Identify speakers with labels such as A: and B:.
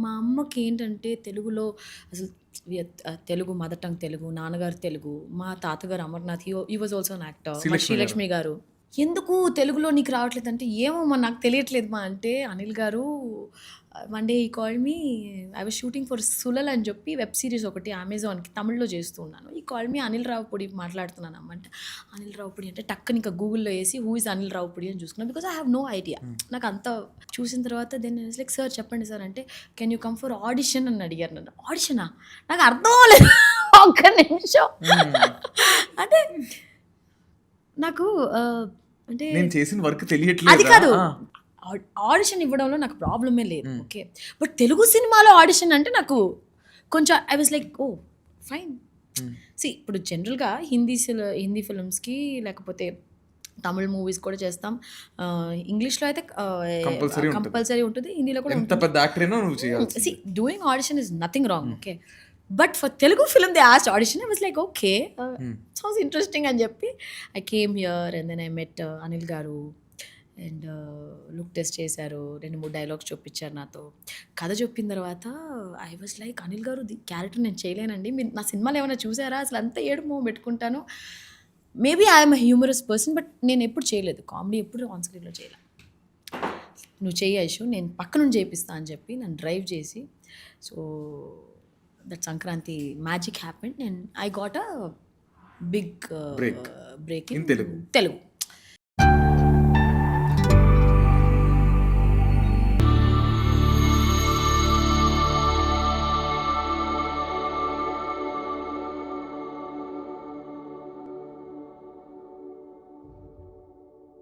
A: మా అమ్మకి ఏంటంటే తెలుగులో అసలు తెలుగు మదర్ టంగ్ తెలుగు, నాన్నగారు తెలుగు, మా తాతగారు అమర్నాథ్ ఈ వాజ్ ఆల్సో అన్ యాక్టర్. మా
B: శ్రీలక్ష్మి గారు.
A: శ్రీలక్ష్మి గారు ఎందుకు తెలుగులో నీకు రావట్లేదంటే, ఏమో మా నాకు తెలియట్లేదు మా అంటే, Anil garu one day he called me, I was shooting for సులల్ అని చెప్పి వెబ్ సిరీస్ ఒకటి అమెజాన్కి తమిళ్లో చేస్తూ ఉన్నాను. ఈ కాల్డ్ మీ అనిల్ రావుపూడి మాట్లాడుతున్నాను అమ్మ అంటే, అనిల్ రావుపూడి అంటే టక్కని ఇంకా గూగుల్లో వేసి హూ ఇస్ అనిల్ రావుపూడి అని చూసుకున్నాను. Because I have no idea. నాకు అంత చూసిన తర్వాత దెన్ లైక్ సార్ చెప్పండి సార్ అంటే, can you come for audition అని అడిగారు నన్ను. ఆడిషనా? నాకు అర్థం అవ్వలేదు ఒక్క నిమిషం. అంటే నాకు అంటే
B: నేను చేసిన వర్క్
A: అది
B: తెలియట్లేదు.
A: కాదు, ఆడిషన్ ఇవ్వడంలో నాకు ప్రాబ్లమే లేదు. ఓకే, బట్ తెలుగు సినిమాలో ఆడిషన్ అంటే నాకు కొంచెం I was like oh fine. ఇప్పుడు జనరల్గా హిందీ ఫిల్మ్స్కి లేకపోతే తమిళ్ మూవీస్ కూడా చేస్తాం. ఇంగ్లీష్లో అయితే కంపల్సరీ ఉంటుంది, హిందీలో కూడా
B: ఎంత పెద్ద యాక్టర్ అయినా నువ్వు చేయాలి.
A: Doing audition is nothing wrong. Okay, but for Telugu film they asked audition. I was like okay, sounds interesting అని చెప్పి I came here and then I met Anil garu and look test చేశారు, 2-3 డైలాగ్స్ చూపించారు నాతో. కథ చెప్పిన తర్వాత ఐ వాజ్ లైక్, అనిల్ గారు character నేను చేయలేనండి, మీరు నా సినిమాలు ఏమైనా చూసారా, అసలు అంత ఏడుపు పెట్టుకుంటాను. Maybe I'm a humorous person, but నేను ఎప్పుడు చేయలేదు కామెడీ, ఎప్పుడు ఆన్ స్క్రీన్లో చేయలేదు. నువ్వు చేయొచ్చు, నేను పక్క నుంచి చేపిస్తా అని చెప్పి నన్ను డ్రైవ్ చేసి, so that Sankranti magic happened and I got a big break in Telugu.